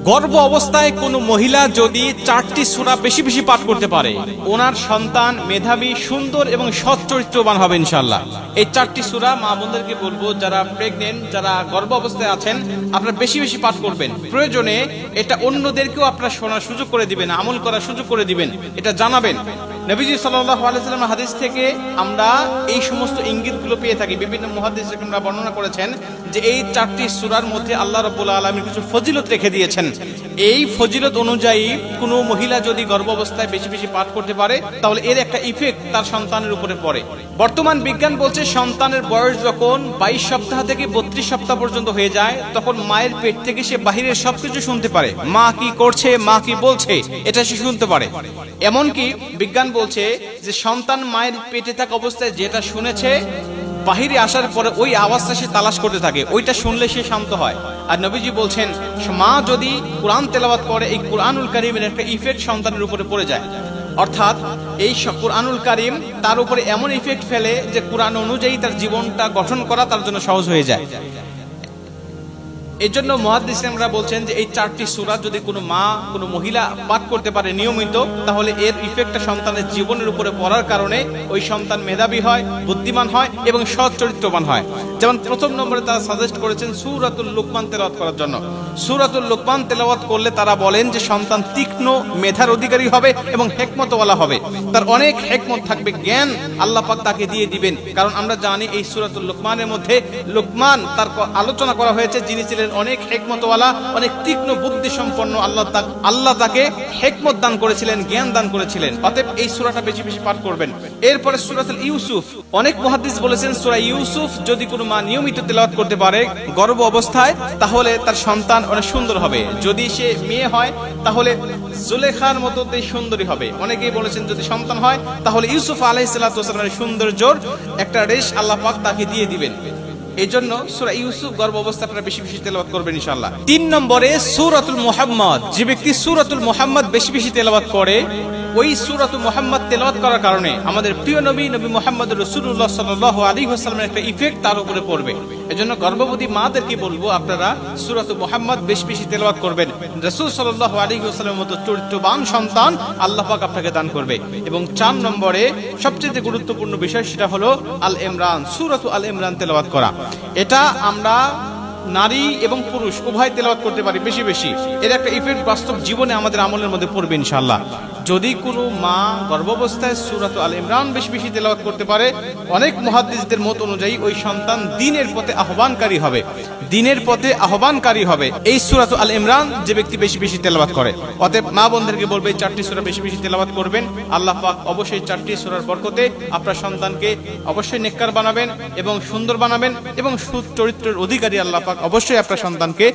গর্ভ অবস্থায় কোনো মহিলা যদি 4টি সূরা বেশি বেশি পাঠ করতে পারে, ওনার সন্তান মেধাবী, সুন্দর এবং সৎ চরিত্রবান হবে ইনশাআল্লাহ। এই 4টি সূরা মা বোনদেরকে বলবো, যারা প্রেগনেন্ট, যারা গর্ভ অবস্থায় আছেন, আপনারা বেশি বেশি পাঠ করবেন। প্রয়োজনে এটা অন্যদেরকেও আপনারা শোনার সুযোগ করে দিবেন, আমল করার সুযোগ করে দিবেন, এটা জানাবেন। নবীজি সাল্লাল্লাহু আলাইহি ওয়াসাল্লামের হাদিস থেকে আমরা এই সমস্ত ইঙ্গিতগুলো পেয়ে থাকি। বিভিন্ন মুহাদ্দিস রাহিমাহুল্লাহ বর্ণনা করেছেন যে এই 4টি সূরার মধ্যে আল্লাহ রাব্বুল আলামিন কিছু ফজিলত রেখে দিয়েছেন। এই ফজিলত অনুযায়ী কোনো মহিলা যদি গর্ভ অবস্থায় বেশি বেশি পাঠ করতে পারে, তাহলে এর একটা ইফেক্ট তার সন্তানের উপরে পড়ে। বর্তমান বিজ্ঞান বলছে সন্তানের বয়স যখন 22 সপ্তাহ থেকে 32 সপ্তাহ পর্যন্ত হয়ে যায়, তখন মায়ের পেট থেকে সে বাহিরের সবকিছু শুনতে পারে। মা কি করছে, মা কি বলছে, এটা সে শুনতে পারে। এমনকি বিজ্ঞান বলছে যে সন্তান মায়ের পেটে থাকা অবস্থায় যেটা শুনেছে, বাহিরে আসার পরে ওই আওয়াজটা সে তালাশ করতে থাকে, ওইটা শুনলে সে শান্ত হয়। আর নবীজি বলছেন মা যদি কোরআন তেলাওয়াত করে, এই কোরআনুল কারীমের একটা ইফেক্ট সন্তানের উপরে পড়ে যায়। অর্থাৎ এই কোরআনুল কারীম তার উপরে এমন ইফেক্ট ফেলে যে কোরআন অনুযায়ী তার জীবনটা গঠন করা তার জন্য সহজ হয়ে যায়। এজন্য মুহাদ্দিসরা বলছেন যে এই 4টি সূরা যদি কোনো মা, কোনো মহিলা পাঠ করতে পারে নিয়মিত, তাহলে এর ইফেক্টটা সন্তানের জীবনের উপরে পড়ার কারণে ওই সন্তান মেধাবী হয়, বুদ্ধিমান হয় এবং সৎ চরিত্রবান হয়। যেমন প্রথম নম্বরে তারা সাজেস্ট করেছেন সূরাতুল লুকমান তেলাওয়াত করার জন্য। সূরাতুল লুকমান তেলাওয়াত করলে তারা বলেন যে সন্তান তীক্ষ্ণ মেধার অধিকারী হবে এবং হিকমতওয়ালা হবে, তার অনেক হিকমত থাকবে, জ্ঞান আল্লাহ পাক তাকে দিয়ে দিবেন। কারণ আমরা জানি এই সূরাতুল লুকমানের মধ্যে লুকমান তার আলোচনা করা হয়েছে, যিনি ছিলেন অনেক হিকমতওয়ালা, অনেক তীক্ষ্ণ বুদ্ধি সম্পন্ন। আল্লাহ তাকে হিকমত দান করেছিলেন, জ্ঞান দান করেছিলেন। অতএব এই সূরাটা বেশি বেশি পাঠ করবেন। এরপরে সূরাতুল ইউসুফ, অনেক মুহাদ্দিস বলেছেন সূরা ইউসুফ যদি কোনো মা নিয়মিত তেলাওয়াত করতে পারে গর্ভ অবস্থায়, তাহলে তার সন্তান অনেক সুন্দর হবে। যদি সে মেয়ে হয় তাহলে জুলেখার মতো সুন্দরী হবে। অনেকেই বলেছেন যদি সন্তান হয় তাহলে ইউসুফ আলাইহিস সালাতু ওয়াস সালামের সৌন্দর্যের একটা রেশ আল্লাহ পাক তাকে দিয়ে দিবেন। এই জন্য সূরা ইউসুফ গর্ভ অবস্থা আপনারা বেশি বেশি তেলাওয়াত করবেন ইনশাআল্লাহ। 3 নম্বরে সূরাতুল মুহাম্মদ, যে ব্যক্তি সূরাতুল মুহাম্মদ বেশি বেশি তেলাওয়াত করে, ওই সূরাতুল মুহাম্মদ তেলাওয়াত করার কারণে আমাদের প্রিয় নবী মুহাম্মদ রাসূলুল্লাহ সাল্লাল্লাহু আলাইহি ওয়াসাল্লামের একটা ইফেক্ট তার উপরে পড়বে। এজন্য গর্ভবতী মাদেরকে বলবো আপনারা সূরাতুল মুহাম্মদ বেশি বেশি তেলাওয়াত করবেন। রাসূল সাল্লাল্লাহু আলাইহি ওয়াসাল্লামের মতো চরিত্রবান সন্তান আল্লাহ পাক আপনাকে দান করবে। এবং 4 নম্বরে সবচেয়ে গুরুত্বপূর্ণ বিষয়, সেটা হলো আল ইমরান, সূরাতুল আল ইমরান তেলাওয়াত করা। এটা আমরা নারী এবং পুরুষ উভয় তেলাওয়াত করতে পারি বেশি বেশি। এর একটা ইফেক্ট বাস্তব জীবনে আমাদের আমলের মধ্যে পড়বে ইনশাআল্লাহ। যদি কোনো মা গর্ভাবস্থায় সূরাতুল আল ইমরান বেশি বেশি তেলাওয়াত করতে পারে, অনেক মুহাদ্দিসদের মত অনুযায়ী ওই সন্তান দ্বীনের পথে আহ্বানকারী হবে, দ্বীনের পথে আহ্বানকারী হবে এই সূরাতুল আল ইমরান যে ব্যক্তি বেশি বেশি তেলাওয়াত করে। অতএব মা বোনদেরকে বলবে 4টি সূরা বেশি বেশি তেলাওয়াত করবেন। আল্লাহ পাক অবশ্যই 4টি সূরার বরকতে আপনার সন্তানকে অবশ্যই নেককার বানাবেন এবং সুন্দর বানাবেন এবং সুচরিত্রের অধিকারী আল্লাহ পাক অবশ্যই আপনার সন্তানকে